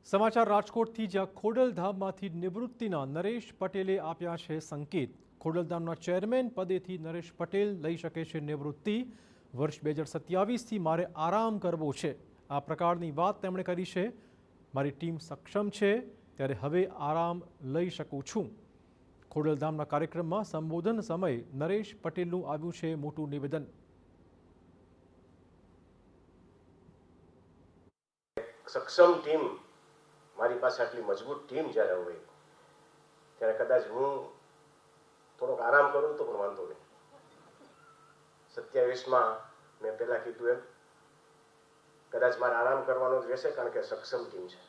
સમાચાર રાજકોટથી, જ્યાં ખોડલધામમાંથી નિવૃત્તિના નરેશ પટેલે આપ્યા છે સંકેત। ખોડલધામના ચેરમેન પદેથી નરેશ પટેલ લઈ શકે છે નિવૃત્તિ। વર્ષ 2027થી મારે આરામ કરવો છે, આ પ્રકારની વાત તેમણે કરી છે। મારી ટીમ સક્ષમ છે, ત્યારે હવે આરામ લઈ શકું છું। ખોડલધામના કાર્યક્રમમાં સંબોધન સમયે નરેશ પટેલનું આવ્યું છે મોટું નિવેદન। સક્ષમ ટીમ, મારી પાસે આટલી મજબૂત ટીમ જ્યારે હોય ત્યારે કદાચ હું થોડોક આરામ કરું તો પણ વાંધો નહીં। 27માં મેં પહેલા કીધું એમ કદાચ મારે આરામ કરવાનો જ રહેશે, કારણ કે સક્ષમ ટીમ છે।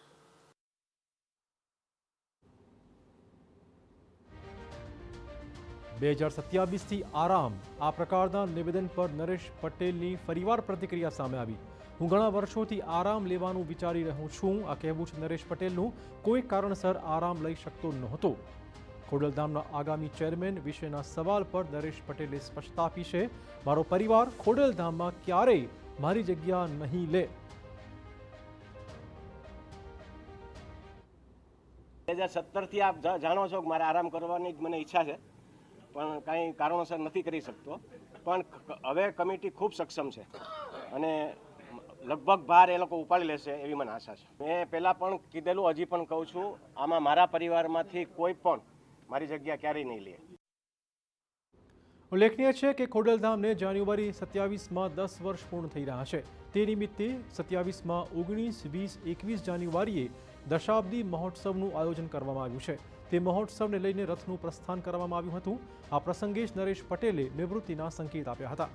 2027થી આરામ, આ પ્રકારના નિવેદન પર નરેશ પટેલની ફરીવાર પ્રતિક્રિયા સામે આવી। હું ઘણા વર્ષોથી આરામ લેવાનું વિચારી રહ્યો છું, આ કહેવું છે નરેશ પટેલનું। કોઈ કારણસર આરામ લઈ શકતો નહોતો। ખોડલધામના આગામી ચેરમેન વિશેના સવાલ પર નરેશ પટેલે સ્પષ્ટતા આપી છે। મારો પરિવાર ખોડલધામમાં ક્યારેય મારી જગ્યા નહીં લે। 2017થી આપ જાણો છો કે મારે આરામ કરવાની મને ઈચ્છા છે, પણ કાંઈ કારણોસર નથી કરી શકતો। પણ હવે કમિટી ખૂબ સક્ષમ છે અને લગભગ ભાર એ લોકો ઉપાડી લેશે એવી મને આશા છે। મેં પહેલાં પણ કીધેલું, હજી પણ કહું છું, આમાં મારા પરિવારમાંથી કોઈ પણ મારી જગ્યા ક્યારેય નહીં લે। ઉલ્લેખનીય છે કે ખોડલધામને જાન્યુઆરી 27માં 10 વર્ષ પૂર્ણ થઈ રહ્યા છે। તે નિમિત્તે 27માં 19, 20, 21 જાન્યુઆરીએ દશાબ્દી મહોત્સવનું આયોજન કરવામાં આવ્યું છે। તે મહોત્સવને લઈને રથનું પ્રસ્થાન કરવામાં આવ્યું હતું। આ પ્રસંગે જ નરેશ પટેલે નિવૃત્તિના સંકેત આપ્યા હતા।